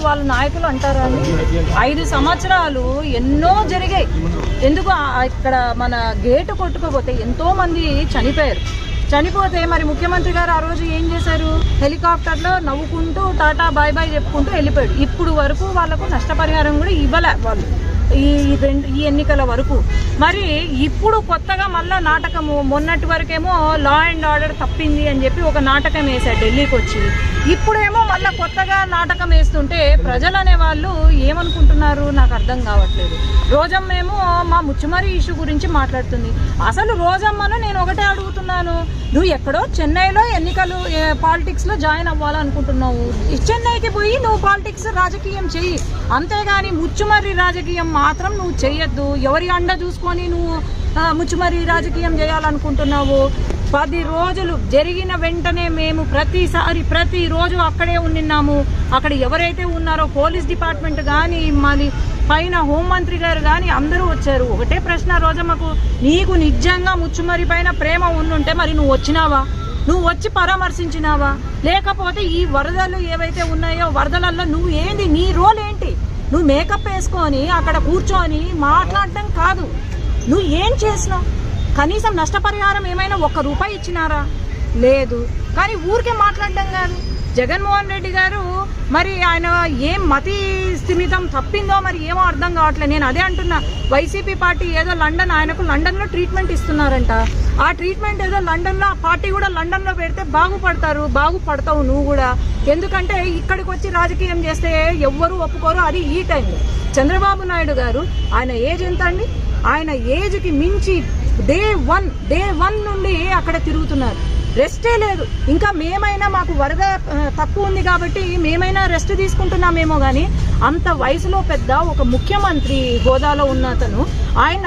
వాళ్ళ నాయకులు అంటారా అండి? 5 సంవత్సరాలు ఎన్నో జరిగాయి. ఎందుకు ఇక్కడ మన గేటు కొట్టుకోపోతే ఎంతో మంది చనిపోతే మరి ముఖ్యమంత్రి గారు ఆ రోజు ఏం చేశారు? హెలికాప్టర్లో నవ్వుకుంటూ టాటా బాయ్ బాయ్ చెప్పుకుంటూ వెళ్ళిపోయాడు. ఇప్పుడు వరకు వాళ్ళకు నష్టపరిహారం కూడా ఇవ్వలే వాళ్ళు ఈ ఎన్నికల వరకు. మరి ఇప్పుడు కొత్తగా మళ్ళా నాటకము, మొన్నటి వరకేమో లా అండ్ ఆర్డర్ తప్పింది అని చెప్పి ఒక నాటకం వేశారు ఢిల్లీకి వచ్చి. ఇప్పుడేమో మళ్ళీ కొత్తగా నాటకం వేస్తుంటే ప్రజలు అనే వాళ్ళు ఏమనుకుంటున్నారు నాకు అర్థం కావట్లేదు. రోజమ్మేమో మా ముచ్చుమరి ఇష్యూ గురించి మాట్లాడుతుంది. అసలు రోజమ్మను నేను ఒకటే అడుగుతున్నాను, నువ్వు ఎక్కడో చెన్నైలో ఎన్నికలు పాలిటిక్స్లో జాయిన్ అవ్వాలనుకుంటున్నావు. చెన్నైకి పోయి నువ్వు పాలిటిక్స్ రాజకీయం చెయ్యి, అంతేగాని ముచ్చుమర్రి రాజకీయం మాత్రం నువ్వు చెయ్యొద్దు. ఎవరి అండ చూసుకొని నువ్వు ముచ్చుమర్రి రాజకీయం చేయాలనుకుంటున్నావు? 10 రోజులు జరిగిన వెంటనే మేము ప్రతిరోజు అక్కడే ఉన్నాము. అక్కడ ఎవరైతే ఉన్నారో పోలీస్ డిపార్ట్మెంట్ కానీ మళ్ళీ పైన హోంమంత్రి గారు కానీ అందరూ వచ్చారు. ఒకటే ప్రశ్న రోజమ్మకు, నీకు నిజంగా ముచ్చుమర్రి పైన ప్రేమ ఉండుంటే మరి నువ్వు వచ్చినావా? నువ్వు వచ్చి పరామర్శించినావా? లేకపోతే ఈ వరదలు ఏవైతే ఉన్నాయో వరదలలో నువ్వు ఏంది, నీ రోల్ ఏంటి? నువ్వు మేకప్ వేసుకొని అక్కడ కూర్చొని మాట్లాడటం కాదు. నువ్వు ఏం చేసినావు? కనీసం నష్టపరిహారం ఏమైనా ₹1 ఇచ్చినారా? లేదు. కానీ ఊరికే మాట్లాడడం కాదు. జగన్మోహన్ రెడ్డి గారు మరి ఆయన ఏం మతి స్థిమితం తప్పిందో మరి ఏమో అర్థం కావట్లేదు. నేను అదే అంటున్నా, వైసీపీ పార్టీ ఏదో ఆయనకు లండన్లో ట్రీట్మెంట్ ఇస్తున్నారంట. ఆ ట్రీట్మెంట్ ఏదో లండన్లో, ఆ పార్టీ కూడా లండన్లో పెడితే బాగుపడతావు నువ్వు కూడా. ఎందుకంటే ఇక్కడికి వచ్చి రాజకీయం చేస్తే ఎవ్వరూ ఒప్పుకోరు. అది ఈ టైంలో చంద్రబాబు నాయుడు గారు, ఆయన ఏజ్ ఎంత అండి? ఆయన ఏజ్కి మించి డే వన్ నుండి అక్కడ తిరుగుతున్నారు. రెస్టే లేదు. ఇంకా మేమైనా మాకు వరద తక్కువ ఉంది కాబట్టి మేమైనా రెస్ట్ తీసుకుంటున్నామేమో కానీ అంత వయసులో పెద్ద ఒక ముఖ్యమంత్రి హోదాలో ఉన్న అతను ఆయన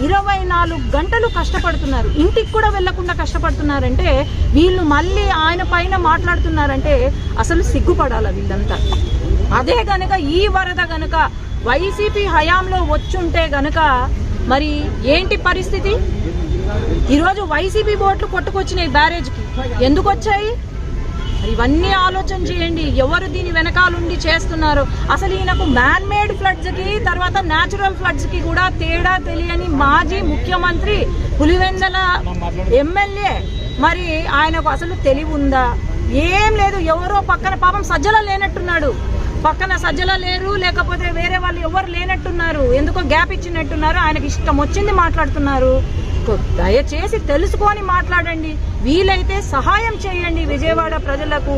24 గంటలు కష్టపడుతున్నారు. ఇంటికి కూడా వెళ్లకుండా కష్టపడుతున్నారంటే వీళ్ళు మళ్ళీ ఆయన పైన మాట్లాడుతున్నారంటే అసలు సిగ్గుపడాలి వీళ్ళంతా. అదే గనక ఈ వరద గనక వైసీపీ హయాంలో వచ్చుంటే గనక మరి ఏంటి పరిస్థితి? ఈరోజు వైసీపీ బోట్లు కొట్టుకొచ్చినాయి బ్యారేజ్కి. ఎందుకు వచ్చాయి? ఇవన్నీ ఆలోచన చేయండి. ఎవరు దీని వెనకాలండి చేస్తున్నారు? అసలు ఈయనకు మ్యాన్ మేడ్ ఫ్లడ్స్ కి తర్వాత న్యాచురల్ ఫ్లడ్స్ కి కూడా తేడా తెలియని మాజీ ముఖ్యమంత్రి, పులివెందల ఎమ్మెల్యే, మరి ఆయనకు అసలు తెలివి ఉందా? ఏం లేదు. ఎవరో పక్కన పాపం సజ్జల లేనట్టున్నాడు, పక్కన సజ్జల లేరు, లేకపోతే వేరే వాళ్ళు ఎవరు లేనట్టున్నారు, ఎందుకో గ్యాప్ ఇచ్చినట్టున్నారు. ఆయనకి ఇష్టం వచ్చింది మాట్లాడుతున్నారు. దయచేసి తెలుసుకొని మాట్లాడండి. వీలైతే సహాయం చేయండి విజయవాడ ప్రజలకు.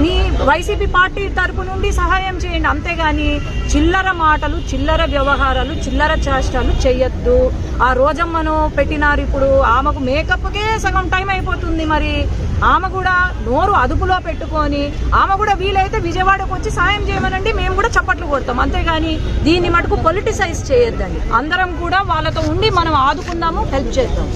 మీ వైసీపీ పార్టీ తరపు నుండి సహాయం చేయండి. అంతేగాని చిల్లర మాటలు, చిల్లర వ్యవహారాలు, చిల్లర చేష్టాలు చేయొద్దు. ఆ రోజమ్మను పెట్టినారు. ఇప్పుడు ఆమెకు మేకప్కే సగం టైం అయిపోతుంది. మరి ఆమె కూడా నోరు అదుపులో పెట్టుకొని ఆమె కూడా వీలైతే విజయవాడకు వచ్చి సాయం చేయమనండి, మేము కూడా చప్పట్లు కొడతాం. అంతేగాని దీన్ని మటుకు పొలిటిసైజ్ చేయొద్దండి. అందరం కూడా వాళ్ళతో ఉండి మనం ఆదుకుందాము, హెల్ప్ చేద్దాం.